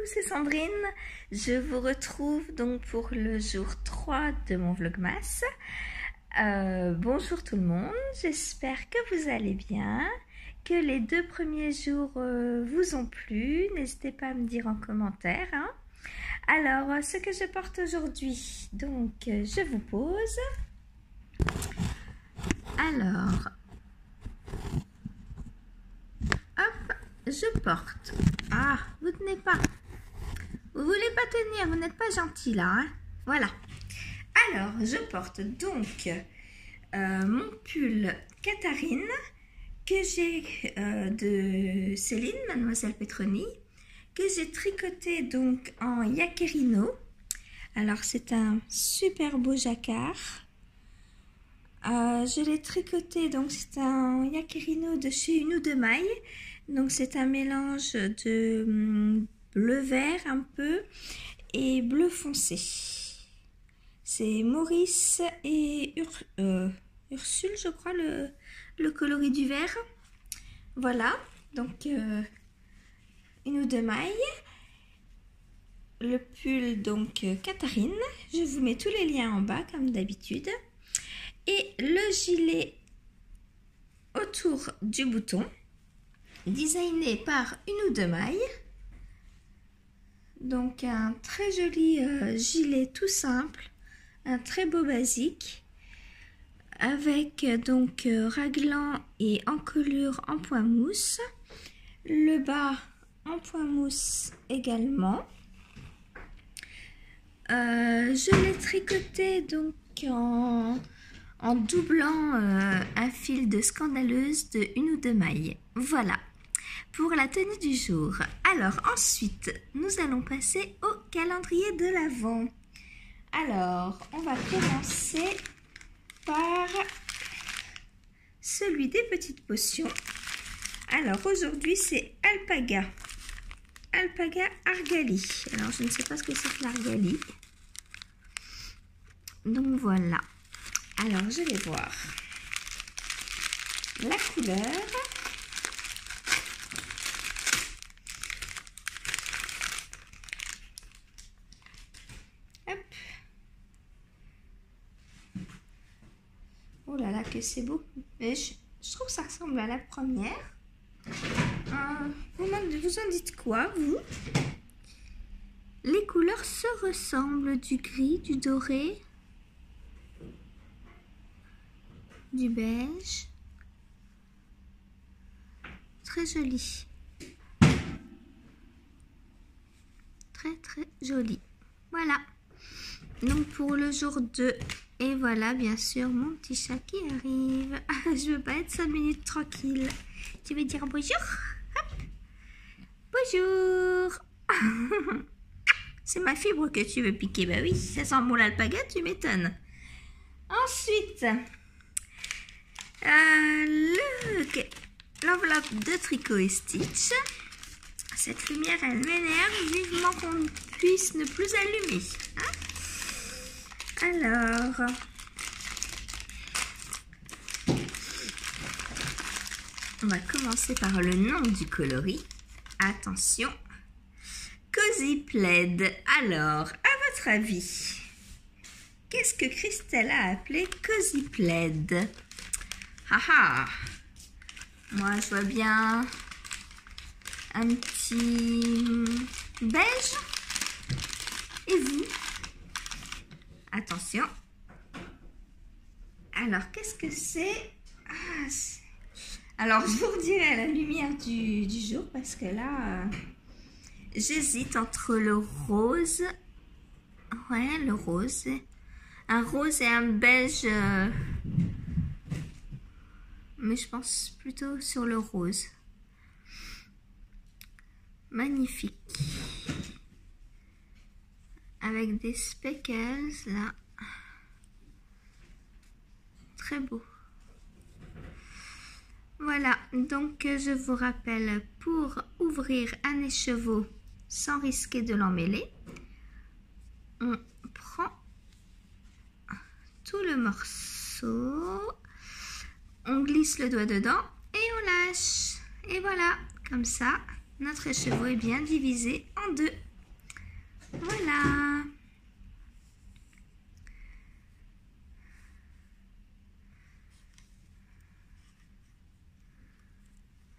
c'est Sandrine. Je vous retrouve donc pour le jour 3 de mon vlogmas. Bonjour tout le monde, j'espère que vous allez bien, que les 2 premiers jours vous ont plu. N'hésitez pas à me dire en commentaire. Alors, ce que je porte aujourd'hui, donc je vous pose. Alors, hop, je porte. Ah, vous tenez pas. Vous voulez pas tenir, vous n'êtes pas gentil là. Hein? Voilà. Alors, je porte donc mon pull Catherine que j'ai de Céline, Mademoiselle Petroni, que j'ai tricoté donc en Yaquerino. Alors, c'est un super beau jacquard. Je l'ai tricoté, donc c'est un Yaquerino de chez Une ou Deux Mailles. Donc, c'est un mélange de bleu vert un peu et bleu foncé. C'est Maurice et Ursule, je crois, le coloris du vert. Voilà, donc Une ou Deux Mailles. Le pull, donc Catherine. Je vous mets tous les liens en bas, comme d'habitude. Et le gilet autour du bouton, designé par Une ou Deux Mailles. Donc un très joli gilet tout simple, un très beau basique, avec donc raglan et encolure en point mousse, le bas en point mousse également. Je l'ai tricoté donc en doublant un fil de scandaleuse de Une ou Deux Mailles. Voilà pour la tenue du jour. Alors ensuite, nous allons passer au calendrier de l'Avent. Alors, on va commencer par celui des petites potions. Alors aujourd'hui, c'est Alpaga. Alpaga Argali. Alors, je ne sais pas ce que c'est que l'Argali. Donc voilà. Alors, je vais voir la couleur. Hop. Oh là là, que c'est beau. Mais je trouve que ça ressemble à la première. Vous en dites quoi, vous? Les couleurs se ressemblent, du gris, du doré, du beige. Très joli. Très très joli. Voilà. Donc pour le jour 2. Et voilà, bien sûr, mon petit chat qui arrive. Je veux pas être 5 minutes tranquille. Tu veux dire bonjour? Hop. Bonjour. C'est ma fibre que tu veux piquer. Bah oui, ça sent bon l'alpaga, tu m'étonnes. Ensuite, l'enveloppe de Tricot et Stitch. Cette lumière, elle m'énerve. Vivement qu'on puisse ne plus allumer. Hein? Alors, on va commencer par le nom du coloris. Attention, Cozy Plaid. Alors, à votre avis, qu'est-ce que Christelle a appelé Cozy Plaid? Haha, moi je vois bien un petit beige. Et vous? Attention. Alors, qu'est-ce que c'est? Alors, je vous redirai à la lumière du jour parce que là, j'hésite entre le rose. Ouais, le rose. Un rose et un beige. Mais je pense plutôt sur le rose. Magnifique. Avec des speckles là. Très beau. Voilà, donc je vous rappelle, pour ouvrir un écheveau sans risquer de l'emmêler, on prend tout le morceau, on glisse le doigt dedans et on lâche. Et voilà, comme ça, notre écheveau est bien divisé en deux. Voilà.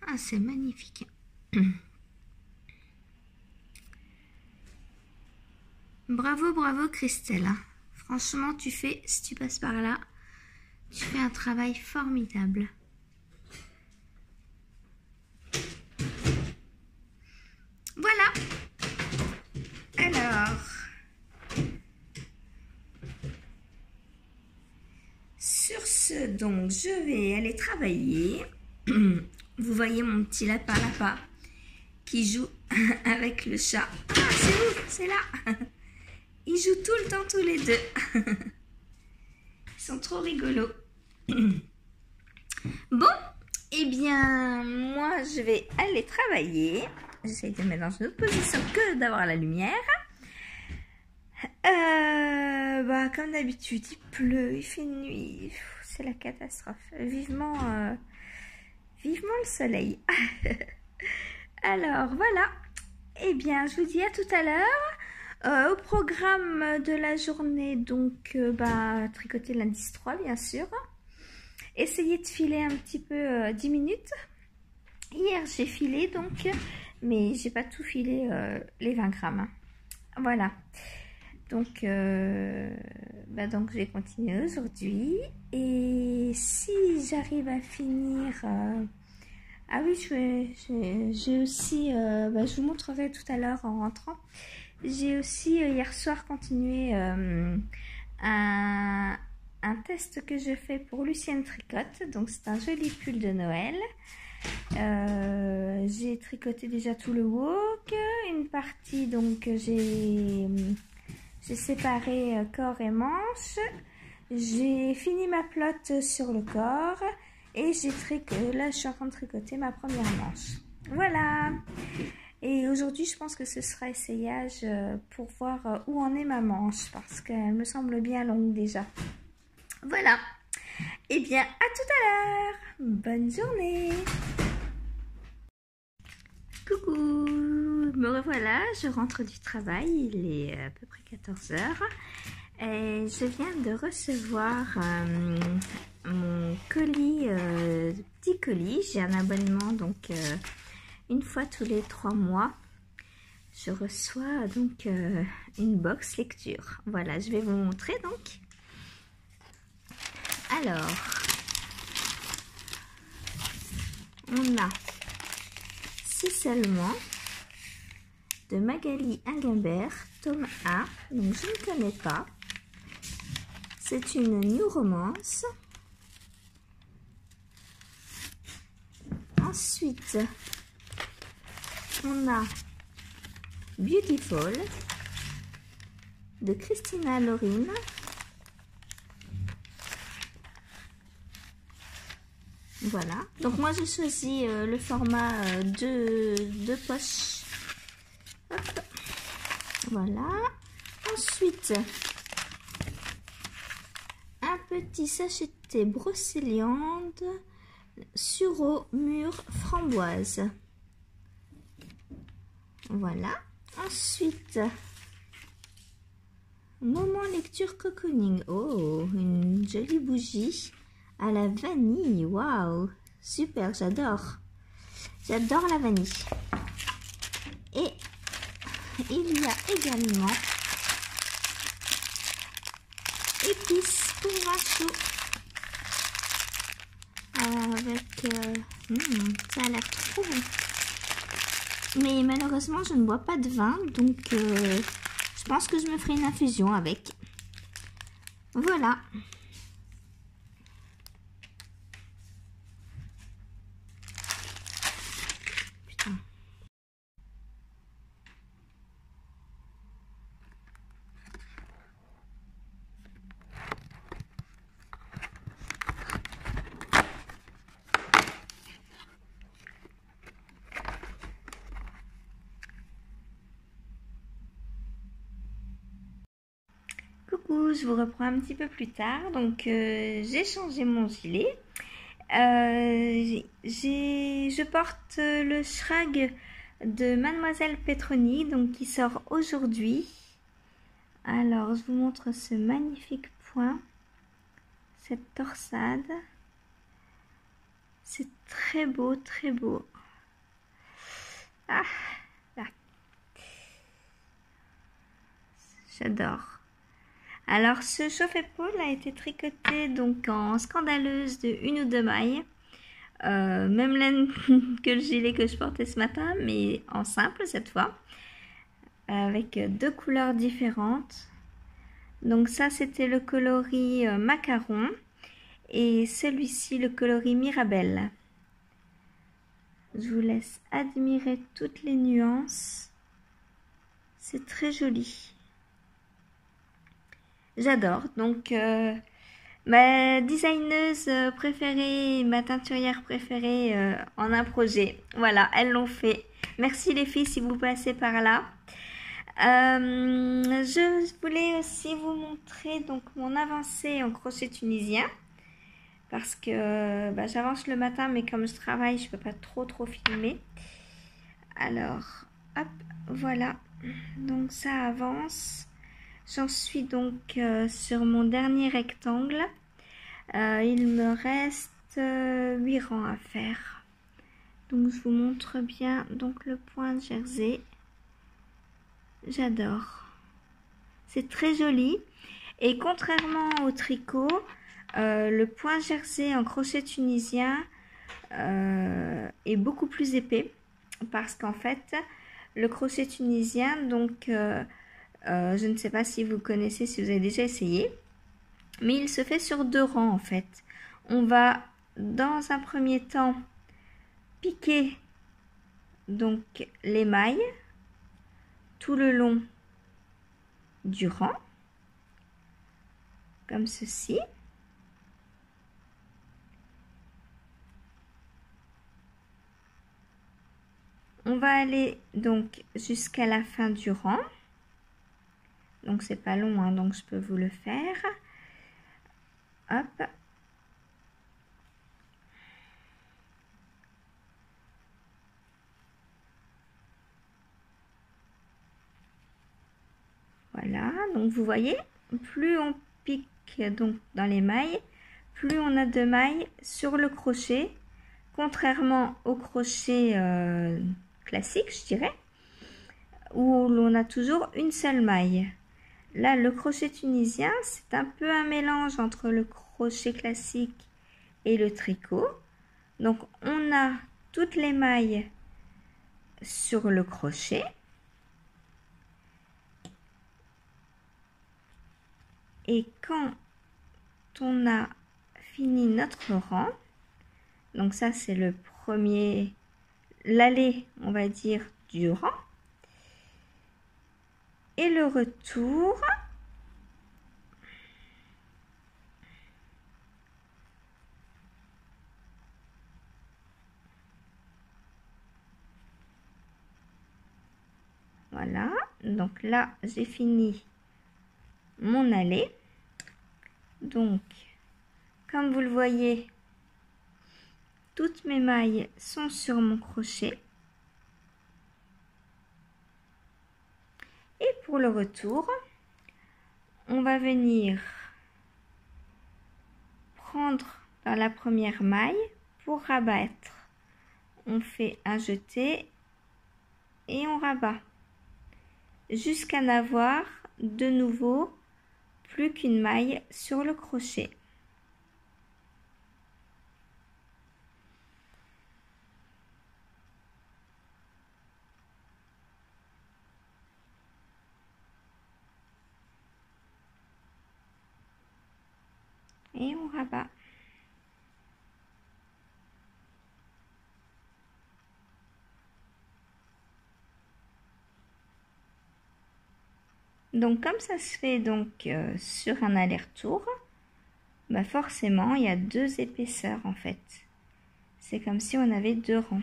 Ah, c'est magnifique. Bravo, bravo Christelle. Franchement, si tu passes par là, tu fais un travail formidable. Voilà. Alors, sur ce, donc, je vais aller travailler. Vous voyez mon petit lapin qui joue avec le chat. Ah, c'est où? C'est là. Ils jouent tout le temps tous les deux. Ils sont trop rigolos. Bon, eh bien, moi, je vais aller travailler. J'essaie de me mettre dans une autre position que d'avoir la lumière. Comme d'habitude, il pleut, il fait nuit. C'est la catastrophe. Vivement le soleil. Alors, voilà. Eh bien, je vous dis à tout à l'heure. Au programme de la journée, donc, tricoter l'indice 3, bien sûr. Essayer de filer un petit peu 10 minutes. Hier, j'ai filé, donc, mais j'ai pas tout filé les 20 grammes. Voilà. Donc, donc je vais continuer aujourd'hui. Et si j'arrive à finir... ah oui, j'ai aussi... je vous montrerai tout à l'heure en rentrant. J'ai aussi hier soir continué un test que je fais pour Lucienne Tricote. Donc c'est un joli pull de Noël. J'ai tricoté déjà tout le wok. Une partie, donc j'ai séparé corps et manches. J'ai fini ma pelote sur le corps. Et là je suis en train de tricoter ma première manche. Voilà. Et aujourd'hui, je pense que ce sera essayage pour voir où en est ma manche, parce qu'elle me semble bien longue déjà. Voilà. Eh bien, à tout à l'heure. Bonne journée. Coucou. Me revoilà, je rentre du travail, il est à peu près 14 h. Et je viens de recevoir mon colis, petit colis. J'ai un abonnement, donc... une fois tous les 3 mois, je reçois donc une box lecture. Voilà, je vais vous montrer donc. Alors, on a Cisaillement de Magali Inguimbert, tome 1. Donc, je ne connais pas. C'est une new romance. Ensuite, on a Beautiful de Christina Laurin. Voilà. Donc moi j'ai choisi le format de poche. Hop. Voilà. Ensuite, un petit sachet de thé brocéliande sureau mûre framboise. Voilà. Ensuite, moment lecture cocooning. Oh, une jolie bougie à la vanille. Waouh, super, j'adore. J'adore la vanille. Et il y a également épices pour un chaud. Avec... ça a l'air trop bon. Mais malheureusement, je ne bois pas de vin, donc je pense que je me ferai une infusion avec. Voilà. Putain. Coucou, je vous reprends un petit peu plus tard. Donc j'ai changé mon gilet. Je porte le Schrag de Mademoiselle Petroni, donc qui sort aujourd'hui. Alors, je vous montre ce magnifique point, cette torsade. C'est très beau, très beau. Ah, là. J'adore. Alors, ce chauffe-épaule a été tricoté donc en scandaleuse de 1 ou 2 mailles. Même laine que le gilet que je portais ce matin, mais en simple cette fois. Avec 2 couleurs différentes. Donc ça, c'était le coloris macaron. Et celui-ci, le coloris Mirabelle. Je vous laisse admirer toutes les nuances. C'est très joli. J'adore. Donc, ma designeuse préférée, ma teinturière préférée en un projet. Voilà, elles l'ont fait. Merci les filles si vous passez par là. Je voulais aussi vous montrer donc mon avancée en crochet tunisien. Parce que j'avance le matin, mais comme je travaille, je peux pas trop filmer. Alors, hop, voilà. Donc ça avance. J'en suis donc sur mon dernier rectangle. Il me reste 8 rangs à faire. Donc je vous montre bien donc le point de jersey. J'adore. C'est très joli. Et contrairement au tricot, le point jersey en crochet tunisien est beaucoup plus épais. Parce qu'en fait, le crochet tunisien, donc je ne sais pas si vous connaissez, si vous avez déjà essayé, mais il se fait sur 2 rangs en fait. On va dans un premier temps piquer donc les mailles tout le long du rang, comme ceci. On va aller donc jusqu'à la fin du rang. Donc c'est pas long, hein, donc je peux vous le faire. Hop. Voilà, donc vous voyez, plus on pique donc dans les mailles, plus on a de mailles sur le crochet, contrairement au crochet classique, je dirais, où l'on a toujours une seule maille. Là, le crochet tunisien, c'est un peu un mélange entre le crochet classique et le tricot. Donc, on a toutes les mailles sur le crochet. Et quand on a fini notre rang, donc ça c'est le premier, l'aller on va dire du rang, et le retour, voilà, donc là j'ai fini mon aller. Donc comme vous le voyez, toutes mes mailles sont sur mon crochet. Et pour le retour, on va venir prendre dans la première maille pour rabattre. On fait un jeté et on rabat jusqu'à n'avoir de nouveau plus qu'une maille sur le crochet. Et on rabat. Donc comme ça se fait donc sur un aller-retour, forcément il y a 2 épaisseurs en fait. C'est comme si on avait 2 rangs.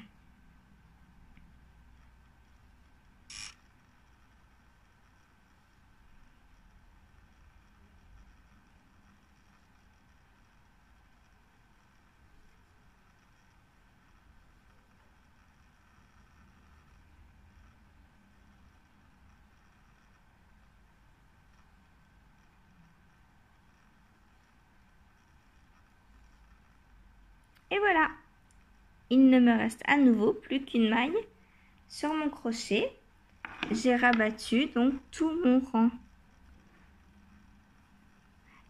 voilà, il ne me reste à nouveau plus qu'une maille sur mon crochet. J'ai rabattu donc tout mon rang.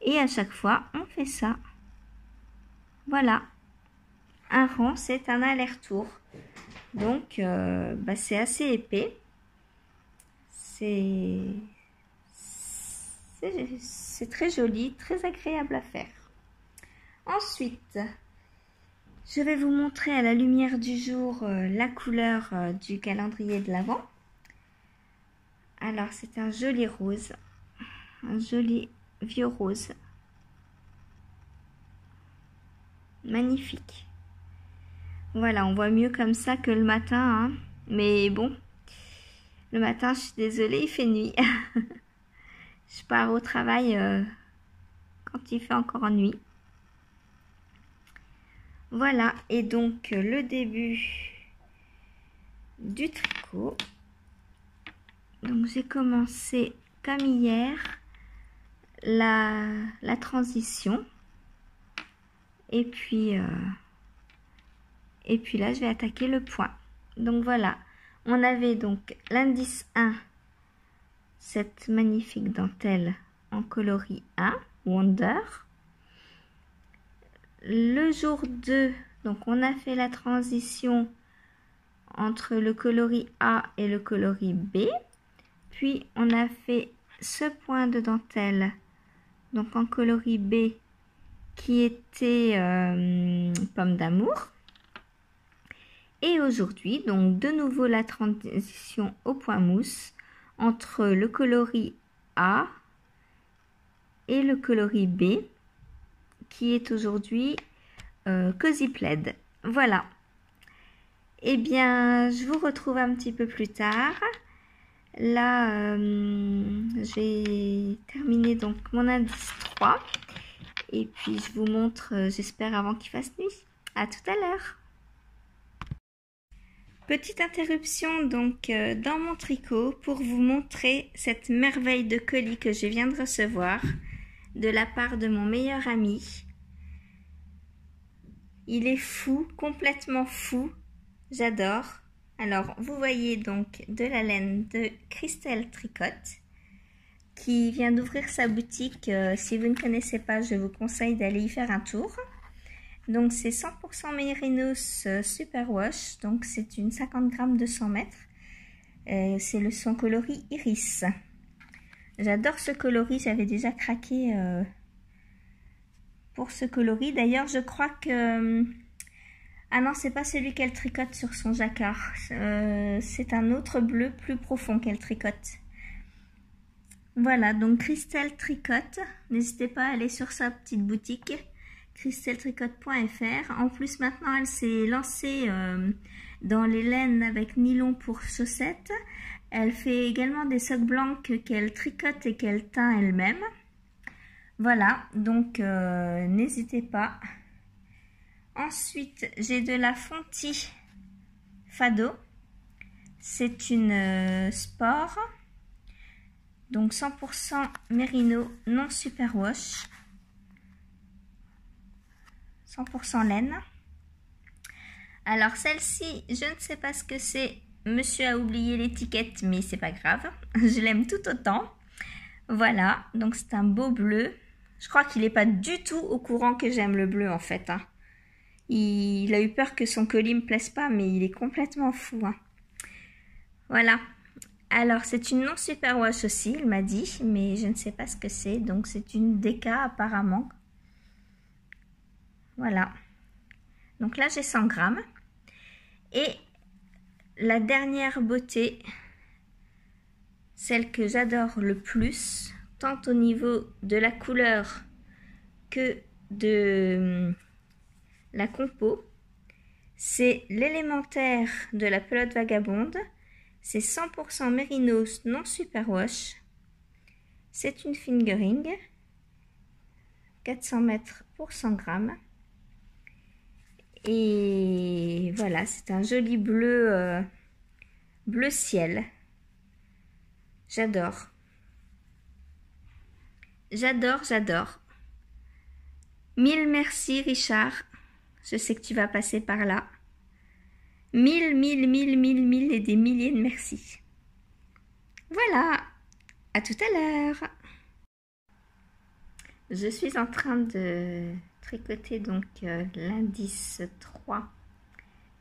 Et à chaque fois, on fait ça. Voilà. Un rang, c'est un aller-retour. Donc, c'est assez épais. C'est très joli, très agréable à faire. Ensuite, je vais vous montrer à la lumière du jour la couleur du calendrier de l'Avent. Alors, c'est un joli rose, un joli vieux rose. Magnifique. Voilà, on voit mieux comme ça que le matin, hein. Mais bon, le matin, je suis désolée, il fait nuit. Je pars au travail quand il fait encore nuit. Voilà, et donc le début du tricot. Donc j'ai commencé comme hier la transition. Et puis là, je vais attaquer le point. Donc voilà, on avait donc l'indice 1, cette magnifique dentelle en coloris 1, Wonder. Le jour 2, donc on a fait la transition entre le coloris A et le coloris B. Puis on a fait ce point de dentelle, donc en coloris B, qui était pomme d'amour. Et aujourd'hui, donc de nouveau la transition au point mousse entre le coloris A et le coloris B, qui est aujourd'hui Cozy Plaid. Voilà. Eh bien, je vous retrouve un petit peu plus tard. Là, j'ai terminé donc mon indice 3. Et puis, je vous montre, j'espère, avant qu'il fasse nuit. À tout à l'heure. Petite interruption donc dans mon tricot pour vous montrer cette merveille de colis que je viens de recevoir de la part de mon meilleur ami. Il est fou, complètement fou. J'adore. Alors, vous voyez donc de la laine de Christelle Tricotte qui vient d'ouvrir sa boutique. Si vous ne connaissez pas, je vous conseille d'aller y faire un tour. Donc, c'est 100% Mérinos Superwash. Donc, c'est une 50 grammes de 100 mètres. C'est son coloris Iris. J'adore ce coloris. J'avais déjà craqué pour ce coloris. D'ailleurs, je crois que... ah non, c'est pas celui qu'elle tricote sur son jacquard. C'est un autre bleu plus profond qu'elle tricote. Voilà, donc Christelle Tricotte. N'hésitez pas à aller sur sa petite boutique, christelletricotte.fr. En plus, maintenant, elle s'est lancée dans les laines avec nylon pour chaussettes. Elle fait également des socks blancs qu'elle tricote et qu'elle teint elle-même. Voilà, donc n'hésitez pas. Ensuite, j'ai de la Fonty Fado. C'est une sport. Donc 100% Mérino, non superwash. 100% laine. Alors celle-ci, je ne sais pas ce que c'est. Monsieur a oublié l'étiquette, mais c'est pas grave. Je l'aime tout autant. Voilà, donc c'est un beau bleu. Je crois qu'il n'est pas du tout au courant que j'aime le bleu en fait. Hein. Il a eu peur que son colis me plaise pas, mais il est complètement fou. Hein. Voilà. Alors, c'est une non superwash aussi, il m'a dit, mais je ne sais pas ce que c'est. Donc, c'est une DK apparemment. Voilà. Donc là, j'ai 100 grammes. Et la dernière beauté, celle que j'adore le plus, tant au niveau de la couleur que de la compo, c'est l'élémentaire de la pelote vagabonde. C'est 100% Mérinos non superwash. C'est une fingering. 400 mètres pour 100 grammes. Et voilà, c'est un joli bleu, bleu ciel. J'adore. J'adore, j'adore. Mille merci Richard. Je sais que tu vas passer par là. 1000, 1000, 1000, 1000, 1000 et des milliers de merci. Voilà, à tout à l'heure. Je suis en train de tricoter donc l'indice 3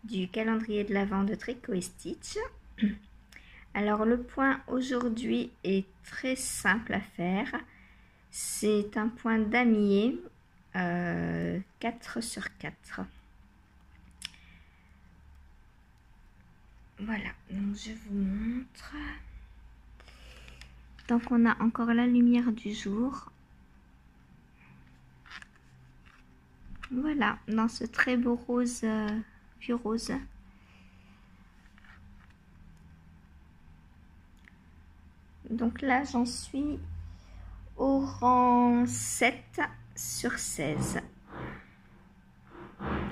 du calendrier de l'Avent de Tricot et Stitch. Alors le point aujourd'hui est très simple à faire. C'est un point damier 4 sur 4. Voilà, donc je vous montre. Tant qu'on a encore la lumière du jour. Voilà, dans ce très beau rose, vieux rose. Donc là, j'en suis au rang 7 sur 16.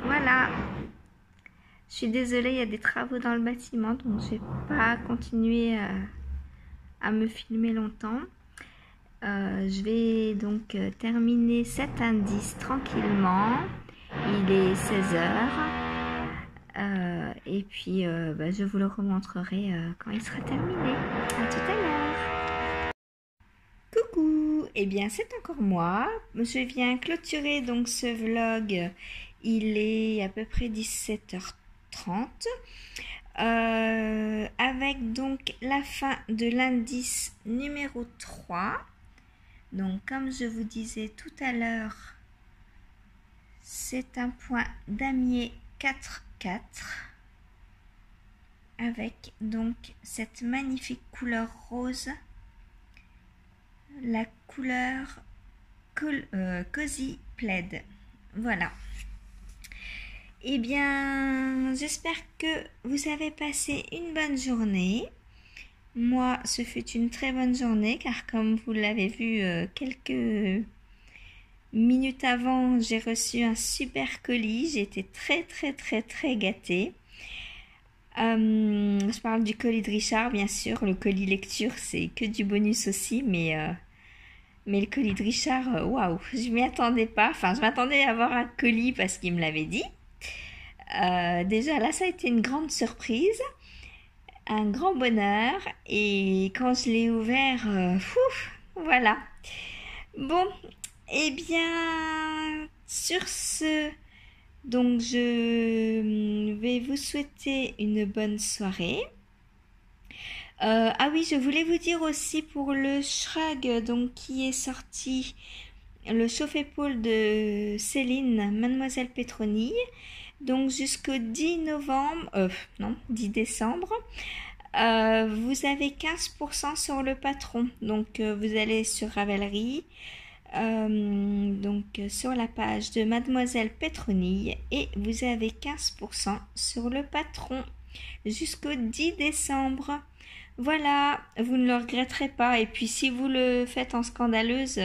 Voilà. Je suis désolée, il y a des travaux dans le bâtiment, donc je ne vais pas continuer à me filmer longtemps. Je vais donc terminer cet indice tranquillement. Il est 16h. Et puis, je vous le remontrerai quand il sera terminé. À tout à l'heure. Coucou, eh bien c'est encore moi. Je viens clôturer donc ce vlog. Il est à peu près 17h30. Avec donc la fin de l'indice numéro 3. Donc comme je vous disais tout à l'heure, c'est un point damier 4-4 avec donc cette magnifique couleur rose, la couleur Cozy Plaid. Voilà. Eh bien, j'espère que vous avez passé une bonne journée. Moi, ce fut une très bonne journée car comme vous l'avez vu quelques minutes avant, j'ai reçu un super colis. J'ai été très gâtée. Je parle du colis de Richard, bien sûr. Le colis lecture, c'est que du bonus aussi, mais le colis de Richard, waouh, je m'y attendais pas. Enfin, je m'attendais à avoir un colis parce qu'il me l'avait dit. Déjà là, ça a été une grande surprise, un grand bonheur. Et quand je l'ai ouvert, voilà. Bon, eh bien, sur ce, donc je vais vous souhaiter une bonne soirée. Ah oui, je voulais vous dire aussi pour le shrug donc qui est sorti, le chauffe-épaule de Céline, Mademoiselle Pétronille. Donc jusqu'au 10 novembre, non, 10 décembre, vous avez 15% sur le patron. Donc vous allez sur Ravelry, donc sur la page de Mademoiselle Pétronille et vous avez 15% sur le patron jusqu'au 10 décembre. Voilà, vous ne le regretterez pas. Et puis si vous le faites en scandaleuse,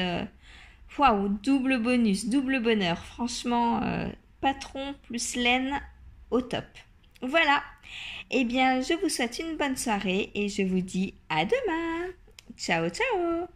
waouh, double bonus, double bonheur. Franchement, patron plus laine au top. Voilà. Eh bien, je vous souhaite une bonne soirée et je vous dis à demain. Ciao, ciao.